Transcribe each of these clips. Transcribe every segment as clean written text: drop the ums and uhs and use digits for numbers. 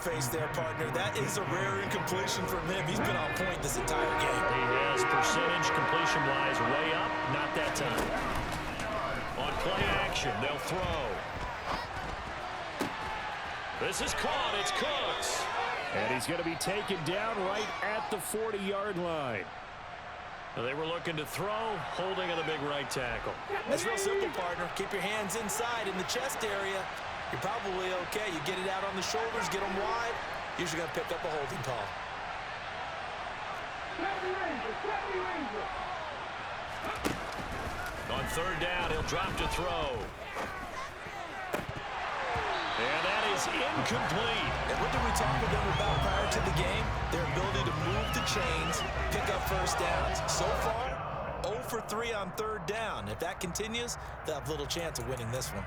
face there, partner. That is a rare incompletion from him. He's been on point this entire game. He has percentage completion-wise way up. Not that time. On play action, they'll throw. This is caught. It's Cooks. And he's going to be taken down right at the 40-yard line. They were looking to throw, holding on the big right tackle. That's real simple, partner. Keep your hands inside in the chest area. You're probably okay. You get it out on the shoulders, get them wide. Usually going to pick up a holding call. On third down, he'll drop to throw. And that is incomplete. And what did we talk with them about prior to the game? Their ability to move the chains, pick up first downs. So far, 0 for 3 on third down. If that continues, they'll have little chance of winning this one.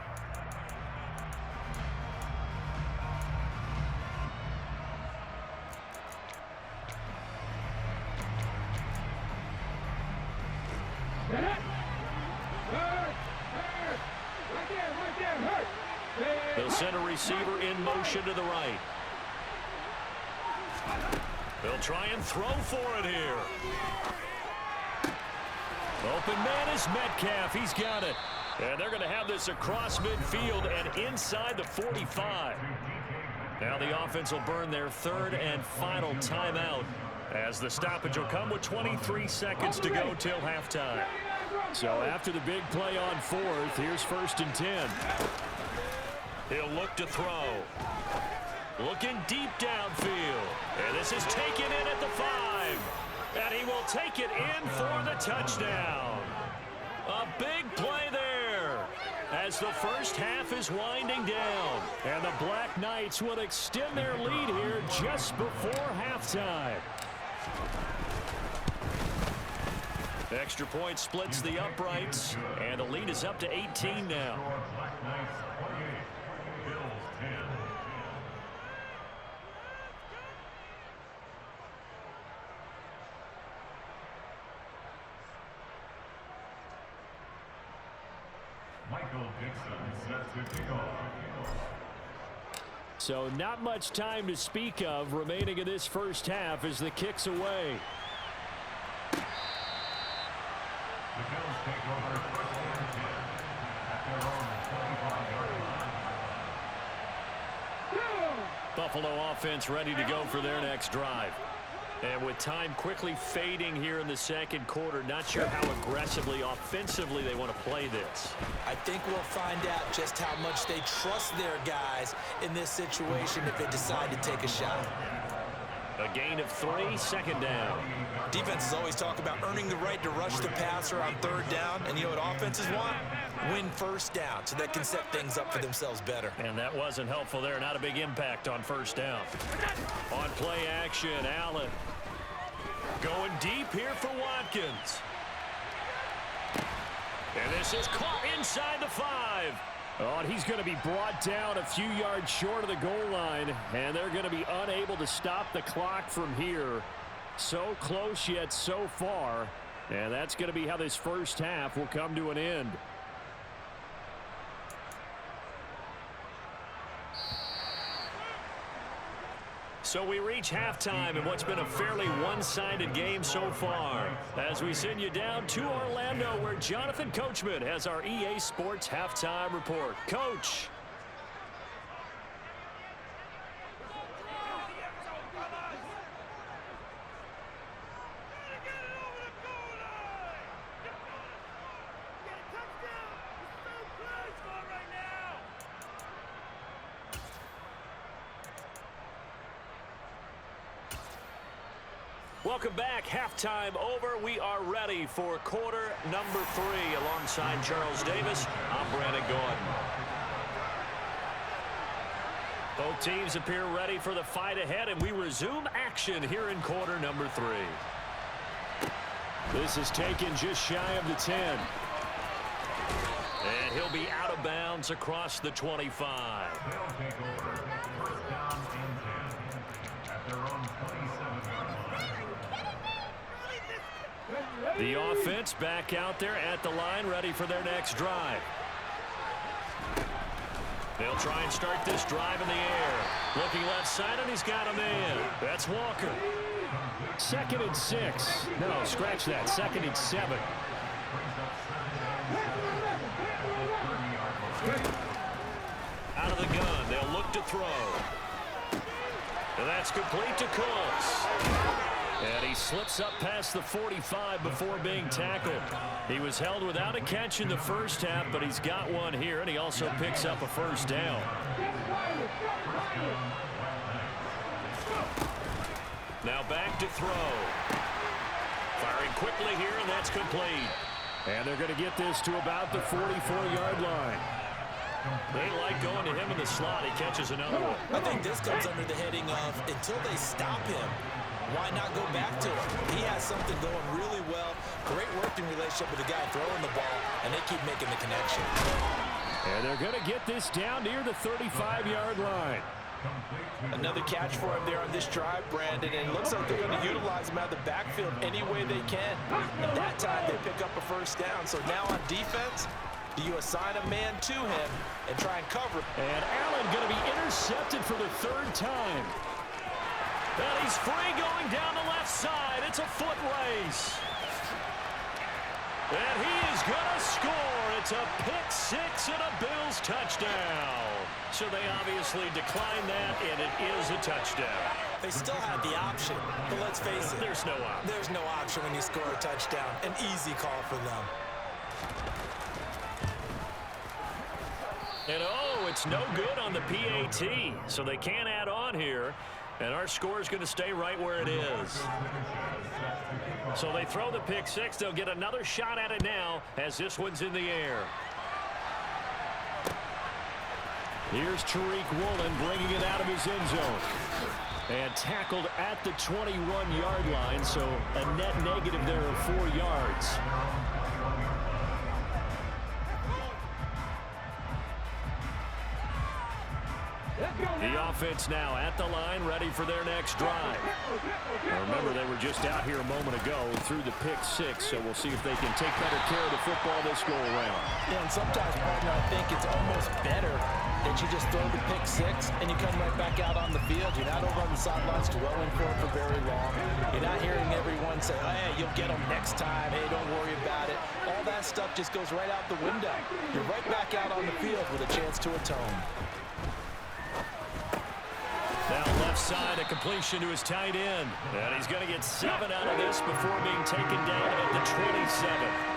They'll send a receiver in motion to the right. They'll try and throw for it here. Open man is Metcalf. He's got it. And they're going to have this across midfield and inside the 45. Now the offense will burn their third and final timeout as the stoppage will come with 23 seconds to go till halftime. So after the big play on fourth, here's 1st and 10. He'll look to throw. Looking deep downfield. And this is taken in at the 5. And he will take it in for the touchdown. A big play there as the first half is winding down. And the Black Knights will extend their lead here just before halftime. Extra point splits the uprights, and the lead is up to 18 now. So not much time to speak of remaining in this first half as the kick's away. The Bills take over first and 10 at their own 25-yard line. Buffalo offense ready to go for their next drive. And with time quickly fading here in the second quarter, not sure how aggressively, offensively they want to play this. I think we'll find out just how much they trust their guys in this situation if they decide to take a shot. A gain of 3, 2nd down. Defenses always talk about earning the right to rush the passer on third down. And you know what offenses want? Win first down so they can set things up for themselves better. And that wasn't helpful there. Not a big impact on first down. On play action, Allen. Going deep here for Watkins. And this is caught inside the 5. Oh, and he's going to be brought down a few yards short of the goal line, and they're going to be unable to stop the clock from here. So close yet so far, and that's going to be how this first half will come to an end. So we reach halftime in what's been a fairly one-sided game so far. As we send you down to Orlando, where Jonathan Coachman has our EA Sports Halftime Report. Coach. Welcome back. Halftime over. We are ready for quarter number 3. Alongside Charles Davis, I'm Brandon Gordon. Both teams appear ready for the fight ahead, and we resume action here in quarter number 3. This is taken just shy of the 10. And he'll be out of bounds across the 25. They'll take over first down and 10 at their own 27-yard line. The offense back out there at the line, ready for their next drive. They'll try and start this drive in the air. Looking left side, and he's got a man. That's Walker. 2nd and 6. No, scratch that. 2nd and 7. Out of the gun, they'll look to throw. And that's complete to Colts. And he slips up past the 45 before being tackled. He was held without a catch in the first half, but he's got one here, and he also picks up a first down. Now back to throw. Firing quickly here, and that's complete. And they're going to get this to about the 44-yard line. They like going to him in the slot. He catches another one. I think this comes under the heading of until they stop him, why not go back to him? He has something going really well. Great working relationship with the guy throwing the ball, and they keep making the connection. And they're going to get this down near the 35-yard line. Another catch for him there on this drive, Brandon, and it looks like they're going to utilize him out of the backfield any way they can. At that time, they pick up a first down. So now on defense, do you assign a man to him and try and cover? And Allen going to be intercepted for the 3rd time. And he's free going down the left side. It's a foot race. And he is going to score. It's a pick 6 and a Bills touchdown. So they obviously declined that, and it is a touchdown. They still had the option, but let's face it. There's no option. There's no option when you score a touchdown. An easy call for them. And oh, it's no good on the PAT, so they can't add on here. And our score is going to stay right where it is. So they throw the pick 6. They'll get another shot at it now as this one's in the air. Here's Tariq Woolen bringing it out of his end zone. And tackled at the 21-yard line, so a net negative there of 4 yards. The offense now at the line, ready for their next drive. Now remember, they were just out here a moment ago through the pick 6, so we'll see if they can take better care of the football this go around. Yeah, and sometimes, partner, I think it's almost better that you just throw the pick 6 and you come right back out on the field. You're not over on the sidelines dwelling for it for very long. You're not hearing everyone say, oh, hey, you'll get them next time. Hey, don't worry about it. All that stuff just goes right out the window. You're right back out on the field with a chance to atone. Now left side, a completion to his tight end. And he's going to get 7 out of this before being taken down at the 27.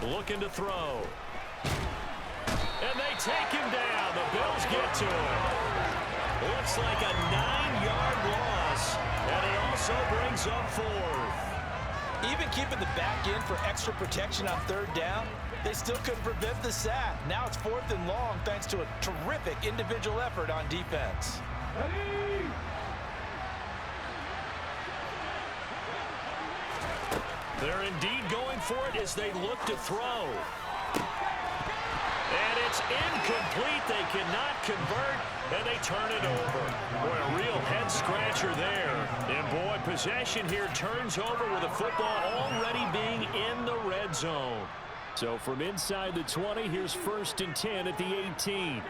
Looking to throw. And they take him down. The Bills get to him. Looks like a 9-yard loss. And it also brings up 4th. Even keeping the back in for extra protection on 3rd down, they still couldn't prevent the sack. Now it's 4th and long thanks to a terrific individual effort on defense. They're indeed going for it as they look to throw. And it's incomplete. They cannot convert, and they turn it over. Boy, a real head-scratcher there. And, boy, possession here turns over with the football already being in the red zone. So from inside the 20, here's 1st and 10 at the 18.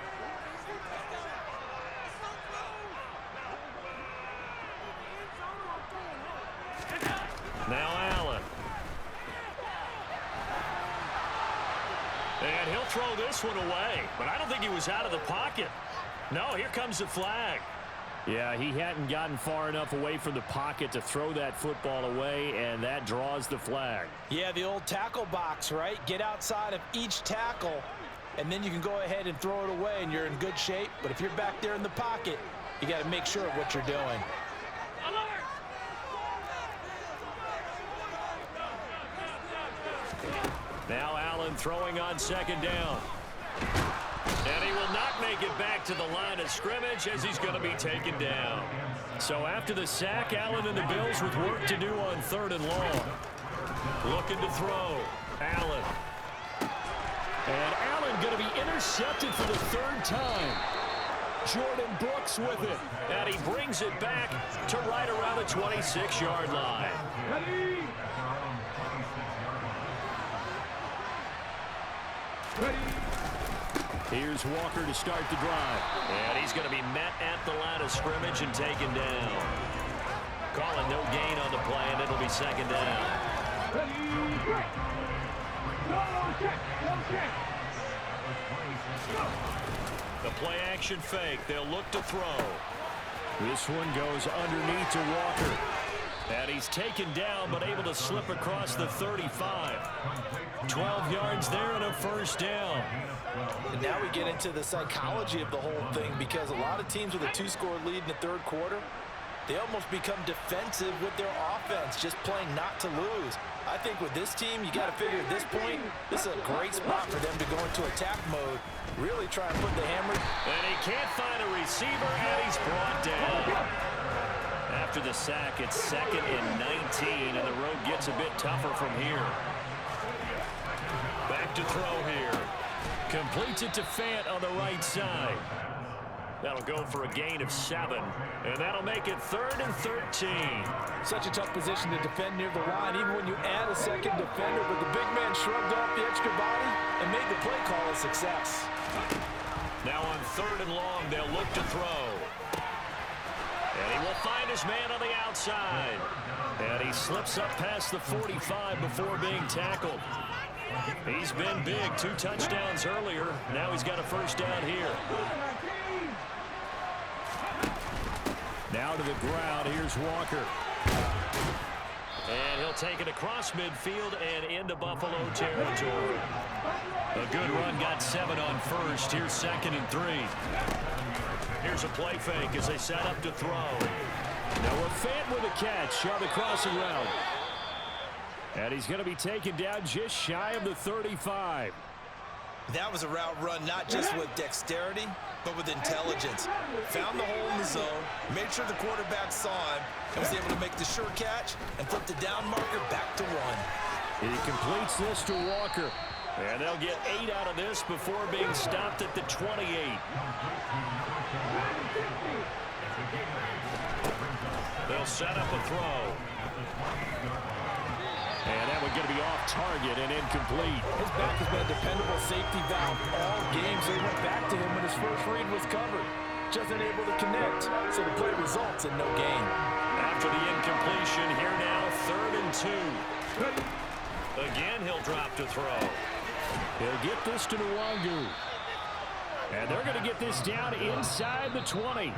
Now Allen. And he'll throw this one away. But I don't think he was out of the pocket. No, here comes the flag. Yeah, he hadn't gotten far enough away from the pocket to throw that football away, and that draws the flag. Yeah, the old tackle box, right? Get outside of each tackle, and then you can go ahead and throw it away, and you're in good shape. But if you're back there in the pocket, you got to make sure of what you're doing. Now Allen throwing on 2nd down. And he will not make it back to the line of scrimmage as he's going to be taken down. So after the sack, Allen and the Bills with work to do on 3rd and long. Looking to throw. Allen. And Allen going to be intercepted for the 3rd time. Jordan Brooks with it. And he brings it back to right around the 26-yard line. Ready. Here's Walker to start the drive. And he's going to be met at the line of scrimmage and taken down. Calling no gain on the play, and it'll be 2nd down. The play action fake. They'll look to throw. This one goes underneath to Walker. And he's taken down, but able to slip across the 35. 12 yards there and a 1st down. And now we get into the psychology of the whole thing, because a lot of teams with a 2-score lead in the 3rd quarter, they almost become defensive with their offense, just playing not to lose. I think with this team, you got to figure at this point, this is a great spot for them to go into attack mode, really try and put the hammer. And he can't find a receiver, and he's brought down. After the sack, it's 2nd and 19, and the road gets a bit tougher from here. Back to throw here. Completes it to Fant on the right side. That'll go for a gain of 7, and that'll make it 3rd and 13. Such a tough position to defend near the line, even when you add a 2nd defender, but the big man shrugged off the extra body and made the play call a success. Now on 3rd and long, they'll look to throw. And he will find his man on the outside. And he slips up past the 45 before being tackled. He's been big, 2 touchdowns earlier. Now he's got a 1st down here. Now to the ground, here's Walker. And he'll take it across midfield and into Buffalo territory. A good run, got 7 on 1st. Here's 2nd and 3. Here's a play fake as they set up to throw. Noah Fant with a catch on the crossing route. And he's going to be taken down just shy of the 35. That was a route run not just with dexterity, but with intelligence. Found the hole in the zone, made sure the quarterback saw him, and was able to make the sure catch and flip the down marker back to 1. He completes this to Walker. And they'll get 8 out of this before being stopped at the 28. They'll set up a throw. And that one going to be off target and incomplete. His back has been a dependable safety valve all game, so he went back to him when his first read was covered. Just unable to connect, so the play results in no gain. After the incompletion, here now 3rd and 2. Again, he'll drop to throw. He'll get this to Nwangu. And they're going to get this down inside the 20.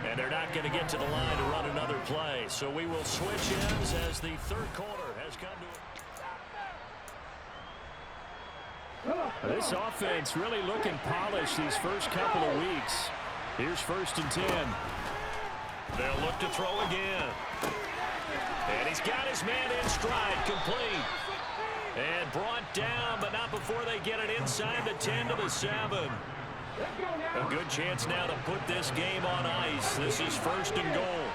And they're not going to get to the line to run another play. So we will switch ends as the 3rd quarter has come to this offense really looking polished these first couple of weeks. Here's 1st and 10. They'll look to throw again. And he's got his man in stride, complete. And brought down, but not before they get it inside the 10 to the 7. A good chance now to put this game on ice. This is 1st and goal.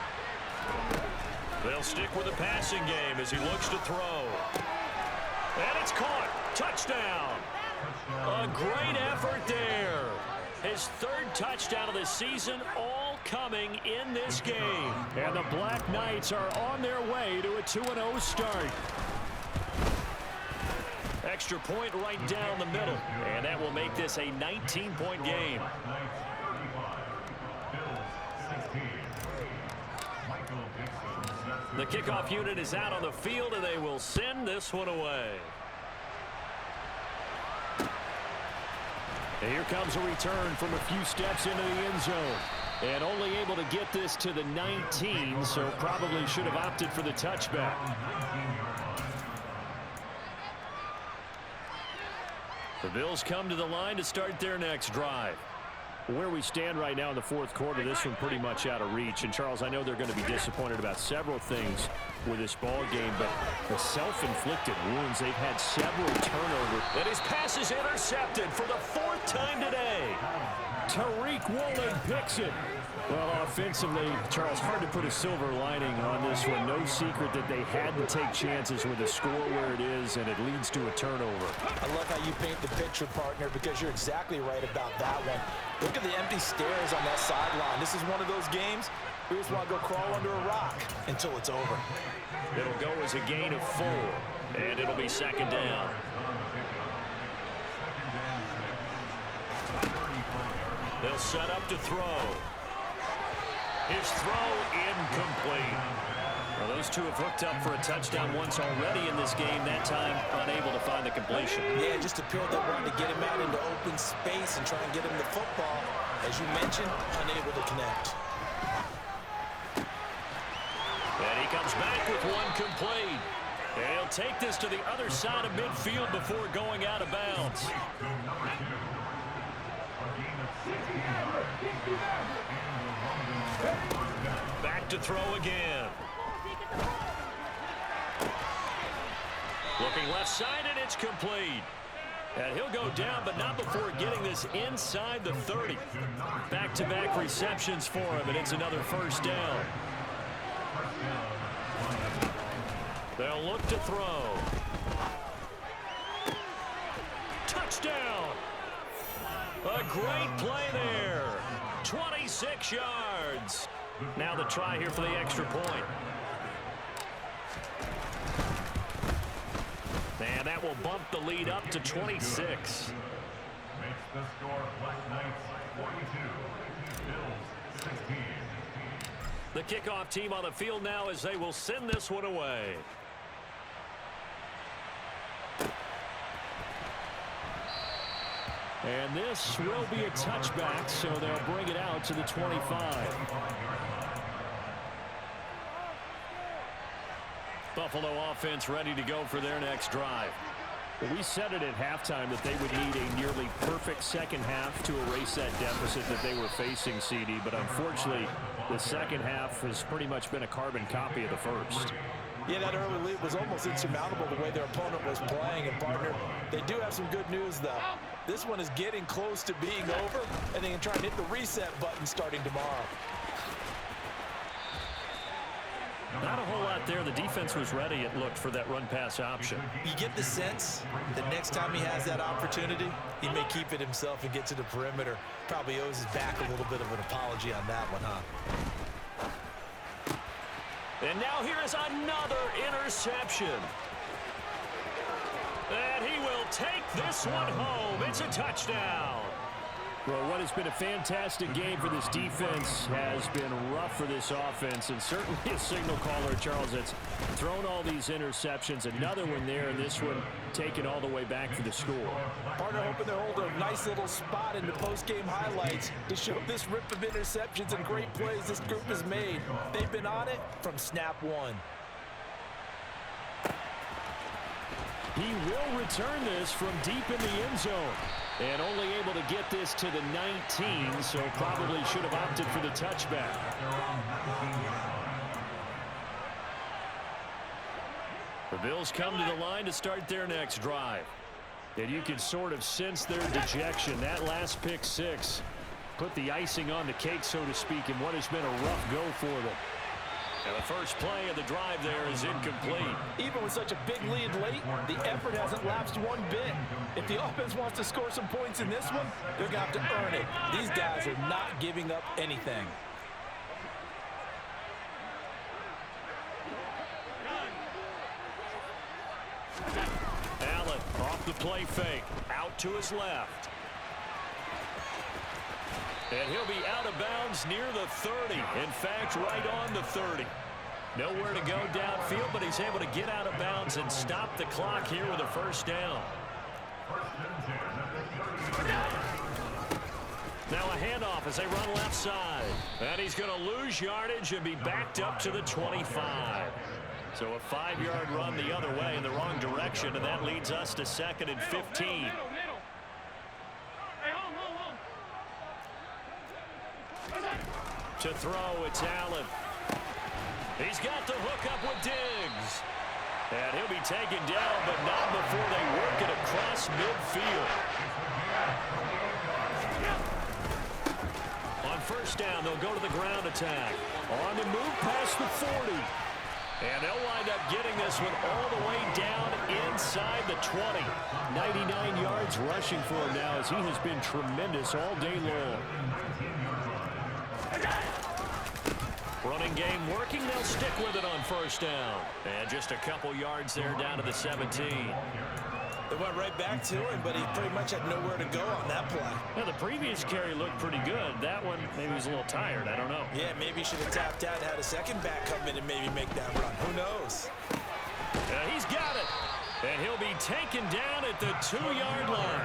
They'll stick with the passing game as he looks to throw. And it's caught. Touchdown. A great effort there. His 3rd touchdown of the season, all coming in this game. And the Black Knights are on their way to a 2-0 start. Extra point right down the middle. And that will make this a 19-point game. The kickoff unit is out on the field, and they will send this one away. And here comes a return from a few steps into the end zone. And only able to get this to the 19, so probably should have opted for the touchback. The Bills come to the line to start their next drive. Where we stand right now in the 4th quarter, this one pretty much out of reach. And, Charles, I know they're going to be disappointed about several things. with this ball game, but the self-inflicted wounds, they've had several turnovers. And his pass is intercepted for the 4th time today. Tariq Woolen picks it. Well, offensively, Charles, hard to put a silver lining on this one. No secret that they had to take chances with the score where it is, and it leads to a turnover. I love how you paint the picture, partner, because you're exactly right about that one. Look at the empty stairs on that sideline. This is one of those games we just want to go crawl under a rock until it's over. It'll go as a gain of 4, and it'll be 2nd down. They'll set up to throw. His throw incomplete. Well, those two have hooked up for a touchdown once already in this game. That time, unable to find the completion. Yeah, just appeared they wanted to get him out into open space and try and get him the football. As you mentioned, unable to connect. And he comes back with one complete. And he'll take this to the other side of midfield before going out of bounds. Back to throw again. Looking left side, and it's complete. And he'll go down, but not before getting this inside the 30. Back-to-back receptions for him, and it's another 1st down. They'll look to throw. Touchdown! A great play there. 26 yards. Now the try here for the extra point. And that will bump the lead up to 26. Makes the score Black Knights 42, Bills 16. The kickoff team on the field now as they will send this one away. And this will be a touchback, so they'll bring it out to the 25. Buffalo offense ready to go for their next drive. We said it at halftime that they would need a nearly perfect second half to erase that deficit that they were facing, CD, but unfortunately, the second half has pretty much been a carbon copy of the first. Yeah, that early lead was almost insurmountable the way their opponent was playing. And, partner, they do have some good news, though. This one is getting close to being over, and they can try and hit the reset button starting tomorrow. Not a whole lot there. The defense was ready, it looked, for that run-pass option. You get the sense that next time he has that opportunity, he may keep it himself and get to the perimeter. Probably owes his back a little bit of an apology on that one, huh? And now here is another interception. And he will take this one home. It's a touchdown. Well, what has been a fantastic game for this defense has been rough for this offense, and certainly a signal caller, Charles, that's thrown all these interceptions. Another one there, and this one taken all the way back for the score. Partner hoping to hold a nice little spot in the post-game highlights to show this rip of interceptions and great plays this group has made. They've been on it from snap one. He will return this from deep in the end zone. And only able to get this to the 19, so probably should have opted for the touchback. The Bills come to the line to start their next drive. And you can sort of sense their dejection. That last pick six put the icing on the cake, so to speak, in what has been a rough go for them. And the first play of the drive there is incomplete. Even with such a big lead late, the effort hasn't lapsed one bit. If the offense wants to score some points in this one, they're going to have to earn it. These guys are not giving up anything. Allen off the play fake, out to his left. And he'll be out of bounds near the 30. In fact, right on the 30. Nowhere to go downfield, but he's able to get out of bounds and stop the clock here with a first down. Now a handoff as they run left side. And he's going to lose yardage and be backed up to the 25. So a 5-yard run the other way in the wrong direction, and that leads us to 2nd and 15. To throw, it's Allen. He's got the hook up with Diggs. And he'll be taken down, but not before they work it across midfield. On first down, they'll go to the ground attack. On the move past the 40. And they'll wind up getting this one all the way down inside the 20. 99 yards rushing for him now as he has been tremendous all day long. Running game working. They'll stick with it on first down. And just a couple yards there down to the 17. They went right back to him, but he pretty much had nowhere to go on that play. Now, the previous carry looked pretty good. That one, maybe he was a little tired. I don't know. Yeah, maybe he should have tapped out and had a second back come in and maybe make that run. Who knows? He's got it. And he'll be taken down at the 2-yard line.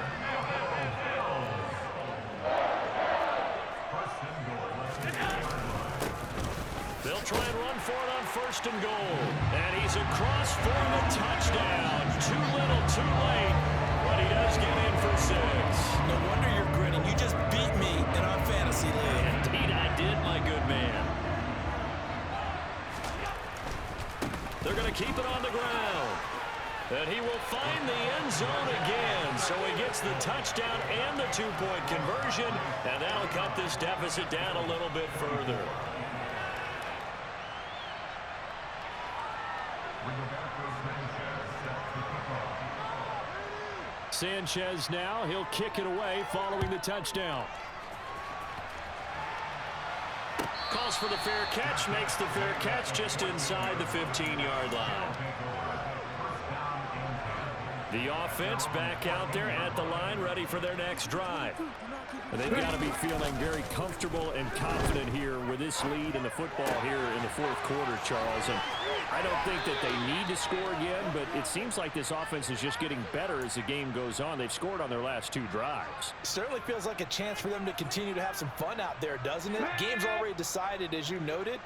They'll try and run for it on first and goal. And he's across for the touchdown. Too little, too late. But he does get in for 6. No wonder you're grinning. You just beat me in our fantasy league. Indeed I did, my good man. They're going to keep it on the ground. And he will find the end zone again. So he gets the touchdown and the 2-point conversion. And that'll cut this deficit down a little bit further. Sanchez now, he'll kick it away following the touchdown. Calls for the fair catch, makes the fair catch just inside the 15-yard line. The offense back out there at the line, ready for their next drive. They've got to be feeling very comfortable and confident here with this lead in the football here in the fourth quarter, Charles. And I don't think that they need to score again, but it seems like this offense is just getting better as the game goes on. They've scored on their last 2 drives. Certainly feels like a chance for them to continue to have some fun out there, doesn't it? Game's already decided, as you noted.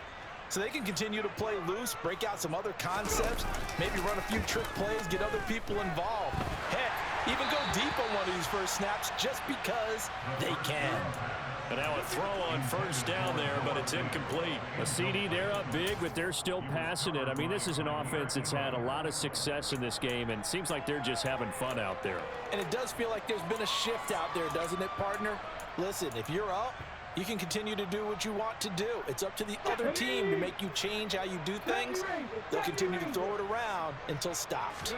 So they can continue to play loose, break out some other concepts, maybe run a few trick plays, get other people involved. Heck, even go deep on one of these first snaps just because they can. And now a throw on first down there, but it's incomplete. A CD, they're up big, but they're still passing it. I mean, this is an offense that's had a lot of success in this game, and it seems like they're just having fun out there. And it does feel like there's been a shift out there, doesn't it, partner? Listen, if you're up, you can continue to do what you want to do. It's up to the other team to make you change how you do things. They'll continue to throw it around until stopped.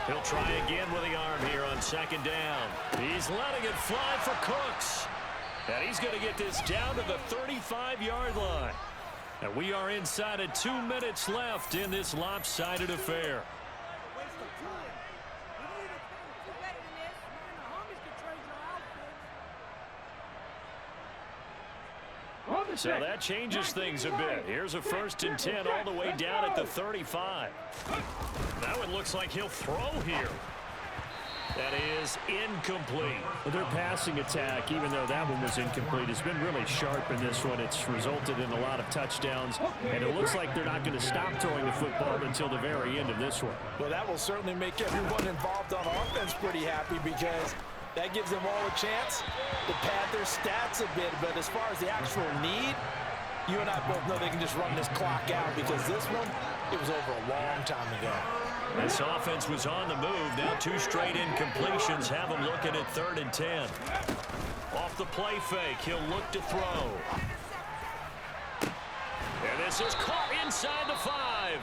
He'll try again with the arm here on second down. He's letting it fly for Cooks. And he's going to get this down to the 35-yard line. And we are inside of 2 minutes left in this lopsided affair. So that changes things a bit. Here's a 1st and 10 all the way down at the 35. Now it looks like he'll throw here. That is incomplete. Their passing attack, even though that one was incomplete, has been really sharp in this one. It's resulted in a lot of touchdowns, and it looks like they're not going to stop throwing the football until the very end of this one. Well, that will certainly make everyone involved on offense pretty happy because that gives them all a chance to pad their stats a bit. But as far as the actual need, you and I both know they can just run this clock out because this one, it was over a long time ago. This offense was on the move. Now 2 straight incompletions have them looking at 3rd and 10. Off the play fake, he'll look to throw. And this is caught inside the 5.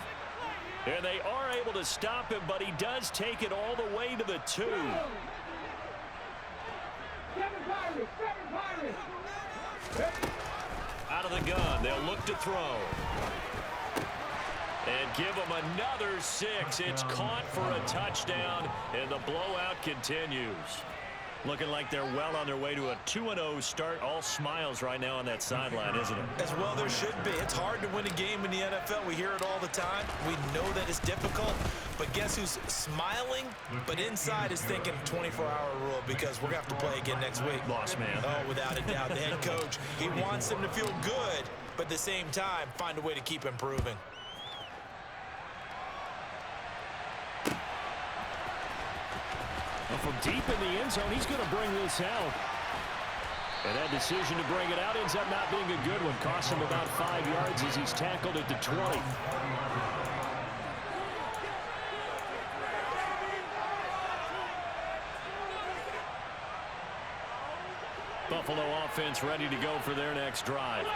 And they are able to stop him, but he does take it all the way to the 2. Out of the gun, they'll look to throw. And give them another 6. It's caught for a touchdown, and the blowout continues. Looking like they're well on their way to a 2-0 start. All smiles right now on that sideline, isn't it? As well there should be. It's hard to win a game in the NFL. We hear it all the time. We know that it's difficult. But guess who's smiling, but inside is thinking 24-hour rule because we're going to have to play again next week. Boss man. Oh, without a doubt. The head coach, he wants them to feel good, but at the same time, find a way to keep improving. Well, from deep in the end zone, he's going to bring this out. And that decision to bring it out ends up not being a good one. Costs him about 5 yards as he's tackled at the 20. Buffalo offense ready to go for their next drive.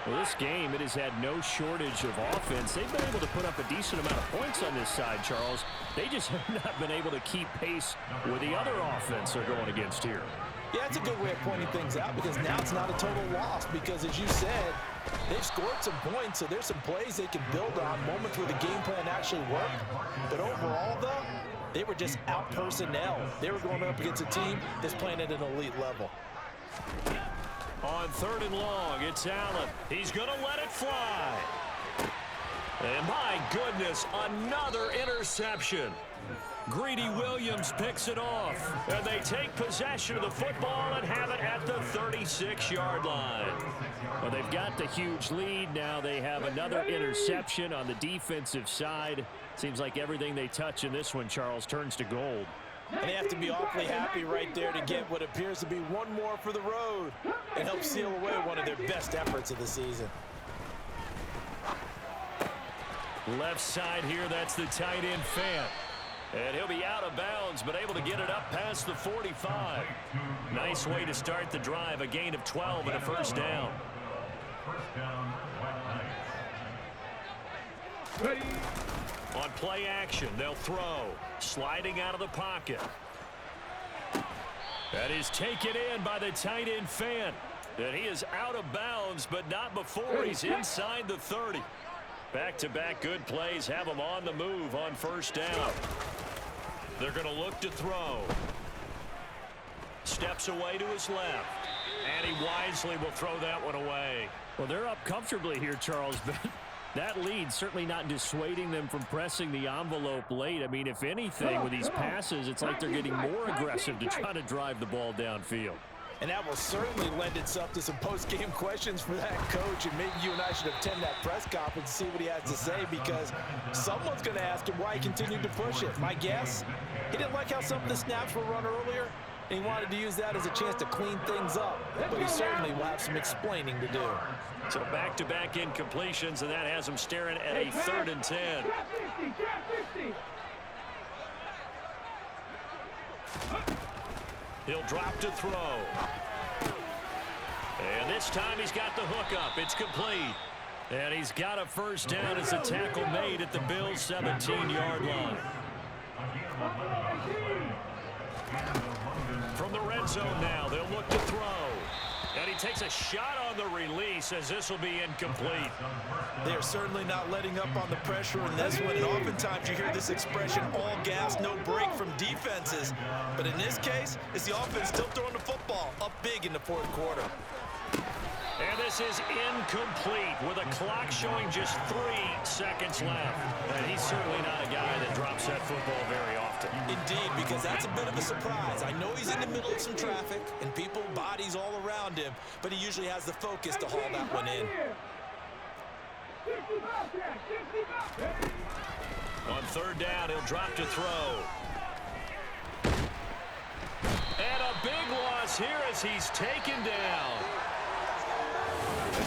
Well, this game, it has had no shortage of offense. They've been able to put up a decent amount of points on this side, Charles. They just have not been able to keep pace with the other offense they're going against here. Yeah, that's a good way of pointing things out because now it's not a total loss because, as you said, they've scored some points, so there's some plays they can build on, moments where the game plan actually worked. But overall, though, they were just out-personnel. They were going up against a team that's playing at an elite level. On 3rd and long, it's Allen. He's going to let it fly. And my goodness, another interception. Greedy Williams picks it off. And they take possession of the football and have it at the 36-yard line. Well, they've got the huge lead. Now they have another interception on the defensive side. Seems like everything they touch in this one, Charles, turns to gold. And they have to be awfully happy right there to get what appears to be one more for the road and help seal away one of their best efforts of the season. Left side here, that's the tight end Fant. And he'll be out of bounds, but able to get it up past the 45. Nice way to start the drive, a gain of 12 and a first down. First down, White Knights. On play action, they'll throw. Sliding out of the pocket. That is taken in by the tight end Fant. And he is out of bounds, but not before he's inside the 30. Back-to-back good plays have him on the move on first down. They're going to look to throw. Steps away to his left. And he wisely will throw that one away. Well, they're up comfortably here, Charles, but that lead certainly not dissuading them from pressing the envelope late. I mean, if anything, with these passes, it's like they're getting more aggressive to try to drive the ball downfield. And that will certainly lend itself to some post-game questions for that coach, and maybe you and I should attend that press conference and see what he has to say, because someone's going to ask him why he continued to push it. My guess, he didn't like how some of the snaps were run earlier, and he wanted to use that as a chance to clean things up, but he certainly will have some explaining to do. So back-to-back incompletions, and that has him staring at a 3rd and 10. He'll drop to throw. And this time he's got the hook up. It's complete. And he's got a first down as the tackle made at the Bills' 17-yard line. From the red zone now, they'll look to throw. And he takes a shot on the release as this will be incomplete. They are certainly not letting up on the pressure in this one, and oftentimes you hear this expression, all gas, no break from defenses. But in this case, it's the offense still throwing the football up big in the 4th quarter. And this is incomplete with a clock showing just 3 seconds left. And he's certainly not a guy that drops that football very often. Indeed, because that's a bit of a surprise. I know he's in the middle of some traffic and people, bodies all around him, but he usually has the focus to haul that one in. On 3rd down, he'll drop to throw. And a big loss here as he's taken down.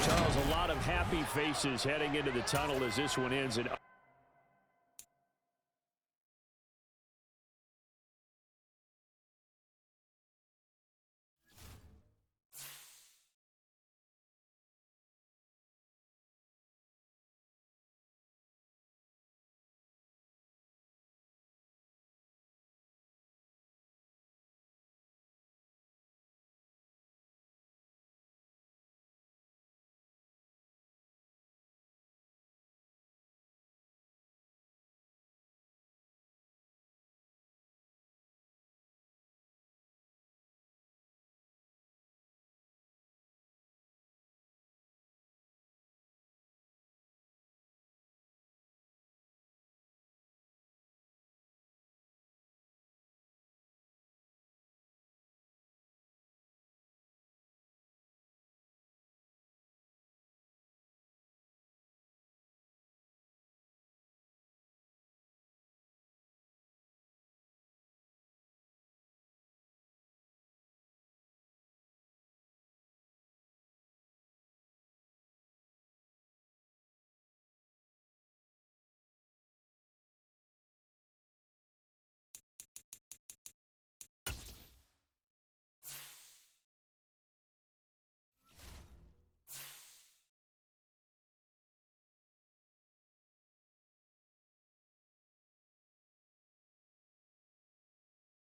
Charles, a lot of happy faces heading into the tunnel as this one ends. And